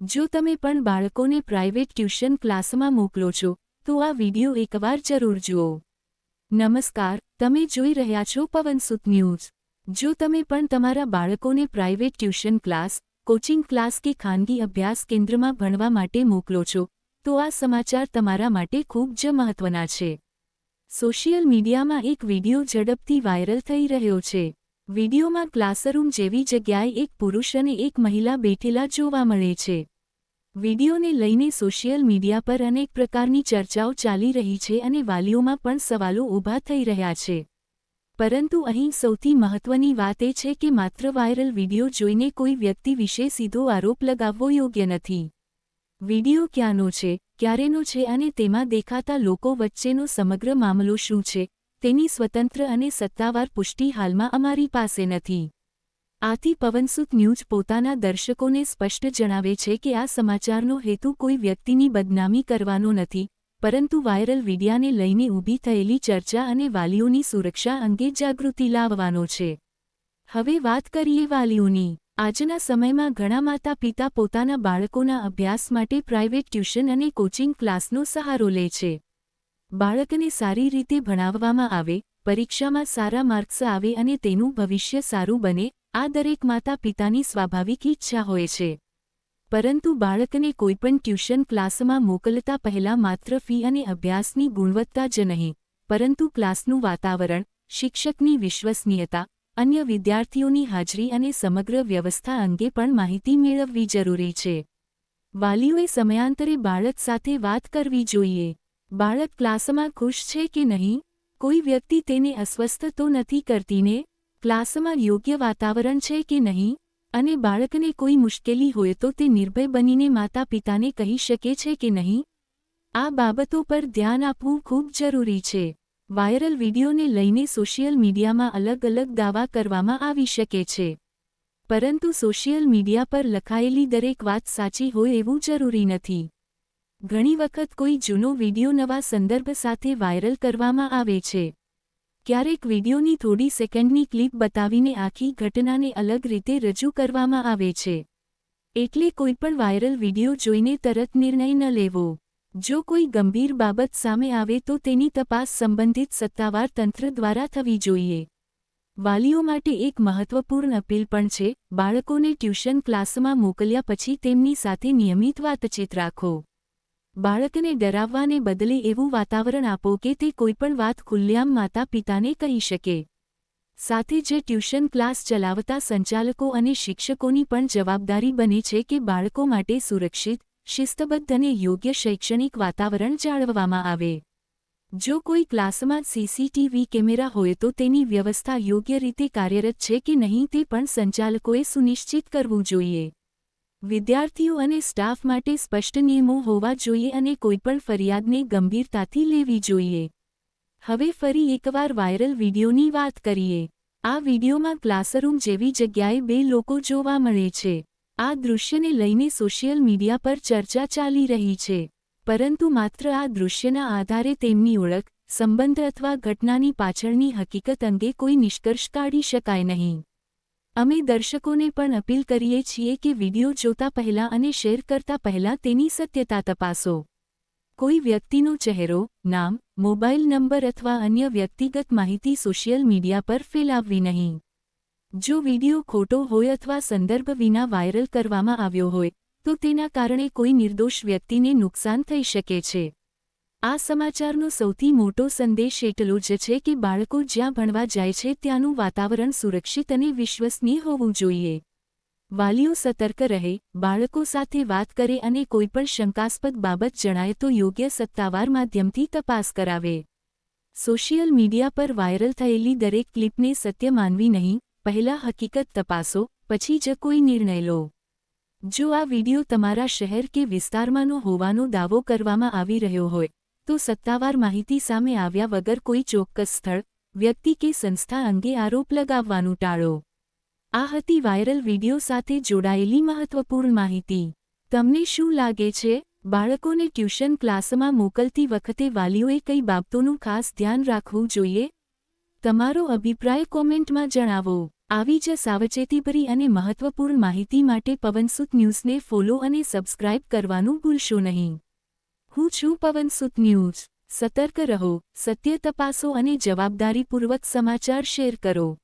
જો તમે પણ બાળકોને પ્રાઇવેટ ટ્યુશન ક્લાસમાં મોકલો છો તો આ વિડિયો એકવાર જરૂર જુઓ। નમસ્કાર, તમે જોઈ રહ્યા છો પવનસુત ન્યૂઝ। જો તમે પણ તમારા બાળકોને private tuition class, coaching class કે ખાનગી અભ્યાસ કેન્દ્રમાં ભણવા માટે મોકલો છો તો આ સમાચાર તમારા માટે ખૂબ જ મહત્વના છે। સોશિયલ મીડિયામાં એક વિડિયો ઝડપથી વાયરલ થઈ રહ્યો છે। વિડિયોમાં ક્લાસરૂમ જેવી જગ્યાએ એક પુરુષ અને એક મહિલા બેઠેલા જોવા મળે છે। વિડિયોને લઈને સોશિયલ મીડિયા પર અનેક પ્રકારની ચર્ચાઓ ચાલી રહી છે અને વાલીઓમાં પણ સવાલો ઊભા થઈ રહ્યા છે। પરંતુ અહીં સૌથી મહત્વની વાત એ છે કે માત્ર વાયરલ વિડિયો જોઈને કોઈ વ્યક્તિ વિશે સીધો આરોપ લગાવવો યોગ્ય નથી। વિડિયો ક્યાંનો છે, ક્યારેનો છે અને તેમાં દેખાતા લોકો વચ્ચેનો સમગ્ર મામલો શું છે, તેની સ્વતંત્ર અને સત્તાવાર પુષ્ટિ હાલમાં અમારી પાસે નથી। આથી પવનસુત ન્યૂઝ પોતાના દર્શકોને સ્પષ્ટ જણાવે છે કે આ સમાચારનો હેતુ કોઈ વ્યક્તિની બદનામી કરવાનો નથી, પરંતુ વાયરલ વિડિયાને લઈને ઊભી થયેલી ચર્ચા અને વાલીઓની સુરક્ષા અંગે જાગૃતિ લાવવાનો છે। હવે વાત કરીએ વાલીઓની। આજના સમયમાં ઘણા માતા-પિતા પોતાના બાળકોના અભ્યાસ માટે પ્રાઇવેટ ટ્યુશન અને કોચિંગ ક્લાસનો સહારો લે છે। બાળકને સારી રીતે ભણાવવામાં આવે, પરીક્ષામાં સારા માર્ક્સ આવે અને તેનું ભવિષ્ય સારું બને, આ દરેક માતા-પિતાની સ્વાભાવિક ઈચ્છા હોય છે। પરંતુ બાળકને કોઈપણ ટ્યુશન ક્લાસમાં મોકલતા પહેલા માત્ર ફી અને અભ્યાસની ગુણવત્તા જ નહીં, પરંતુ ક્લાસનું વાતાવરણ, શિક્ષકની વિશ્વસનીયતા, અન્ય વિદ્યાર્થીઓની હાજરી અને સમગ્ર વ્યવસ્થા અંગે પણ માહિતી મેળવવી જરૂરી છે। વાલીઓએ સમયાંતરે બાળક સાથે વાત કરવી જોઈએ। બાળક ક્લાસમાં ખુશ છે કે નહીં? કોઈ વ્યક્તિ તેને અસ્વસ્થ તો નથી કરતી ને? ક્લાસમાં યોગ્ય વાતાવરણ છે કે નહીં? અને બાળકને કોઈ મુશ્કેલી હોય તો તે નિર્ભય બનીને માતા-પિતાને કહી શકે છે કે નહીં? આ બાબતો પર ધ્યાન આપવું ખૂબ જરૂરી છે। વાયરલ વિડિયોને લઈને સોશિયલ મીડિયામાં અલગ-અલગ દાવા કરવામાં આવી શકે છે, પરંતુ સોશિયલ મીડિયા પર લખાયેલી દરેક વાત સાચી હોય એવું જરૂરી નથી। ઘણી વખત કોઈ જૂનો વિડિયો નવા સંદર્ભ સાથે વાયરલ કરવામાં આવે છે। ક્યારેક વિડિયોની થોડી સેકન્ડની ક્લિપ બતાવીને આખી ઘટનાને અલગ રીતે રજૂ કરવામાં આવે છે। એટલે કોઈપણ વાયરલ વિડિયો જોઈને તરત નિર્ણય ન લેવો। જો કોઈ ગંભીર બાબત સામે આવે તો તેની તપાસ સંબંધિત સત્તાવાર તંત્ર દ્વારા થવી જોઈએ। વાલીઓ માટે એક મહત્વપૂર્ણ અપીલ પણ છે, બાળકોને ટ્યુશન ક્લાસમાં મોકલ્યા પછી તેમની સાથે નિયમિત વાતચીત રાખો। બાળકને ડરાવવાને બદલે એવું વાતાવરણ આપો કે તે કોઈપણ વાત ખુલ્લેઆમ માતા-પિતાને કહી શકે। સાથે જ ટ્યુશન ક્લાસ ચલાવતા સંચાલકો અને શિક્ષકોની પણ જવાબદારી બને છે કે બાળકો માટે સુરક્ષિત, શિસ્તબદ્ધ અને યોગ્ય શૈક્ષણિક વાતાવરણ જાળવવામાં આવે। જો કોઈ ક્લાસમાં સીસીટીવી કેમેરા હોય તો તેની વ્યવસ્થા યોગ્ય રીતે કાર્યરત છે કે નહીં તે પણ સંચાલકોએ સુનિશ્ચિત કરવું જોઈએ। વિદ્યાર્થીઓ અને સ્ટાફ માટે સ્પષ્ટ નિયમો હોવા જોઈએ અને કોઈપણ ફરિયાદને ગંભીરતાથી લેવી જોઈએ। હવે ફરી એકવાર વાયરલ વિડિયોની વાત કરીએ। આ વિડિયોમાં ક્લાસરૂમ જેવી જગ્યાએ બે લોકો જોવા મળે છે। આ દૃશ્યને લઈને સોશિયલ મીડિયા પર ચર્ચા ચાલી રહી છે, પરંતુ માત્ર આ દૃશ્યના આધારે તેમની ઓળખ, સંબંધ અથવા ઘટનાની પાછળની હકીકત અંગે કોઈ નિષ્કર્ષ કાઢી શકાય નહીં। અમે દર્શકોને પણ અપીલ કરીએ છીએ કે વિડિયો જોતા પહેલા અને શેર કરતા પહેલા તેની સત્યતા તપાસો। કોઈ વ્યક્તિનો ચહેરો, નામ, મોબાઈલ નંબર અથવા અન્ય વ્યક્તિગત માહિતી સોશિયલ મીડિયા પર ફેલાવવી નહીં। જો વિડિયો ખોટો હોય અથવા સંદર્ભ વિના વાયરલ કરવામાં આવ્યો હોય તો તેના કારણે કોઈ નિર્દોષ વ્યક્તિને નુકસાન થઈ શકે છે। આ સમાચારનો સૌથી મોટો સંદેશ એટલો જ છે કે બાળકો જ્યાં ભણવા જાય છે ત્યાંનું વાતાવરણ સુરક્ષિત અને વિશ્વસનીય હોવું જોઈએ। વાલીઓ સતર્ક રહે, બાળકો સાથે વાત કરે અને કોઈપણ શંકાસ્પદ બાબત જણાય તો યોગ્ય સત્તાવાર માધ્યમથી તપાસ કરાવે। સોશિયલ મીડિયા પર વાયરલ થયેલી દરેક ક્લિપને સત્ય માનવી નહીં, પહેલા હકીકત તપાસો, પછી જ કોઈ નિર્ણય લો। જો આ વિડિયો તમારા શહેર કે વિસ્તારમાંનો હોવાનો દાવો કરવામાં આવી રહ્યો હોય તો સત્તાવાર માહિતી સામે આવ્યા વગર કોઈ ચોક્કસ સ્થળ, વ્યક્તિ કે સંસ્થા અંગે આરોપ લગાવવાનું ટાળો। આ હતી વાયરલ વિડિયો સાથે જોડાયેલી મહત્વપૂર્ણ માહિતી। તમને શું લાગે છે, બાળકોને ટ્યુશન ક્લાસમાં મોકલતી વખતે વાલીઓએ કઈ બાબતોનું ખાસ ધ્યાન રાખવું જોઈએ? તમારો અભિપ્રાય કોમેન્ટમાં જણાવો। આવી જ સાવચેતીભરી અને મહત્વપૂર્ણ માહિતી માટે પવનસુત ન્યૂઝને ફોલો અને સબસ્ક્રાઇબ કરવાનું ભૂલશો નહીં. હું છું પવનસુત ન્યૂઝ. સતર્ક રહો, સત્ય તપાસો અને જવાબદારીપૂર્વક સમાચાર શેર કરો.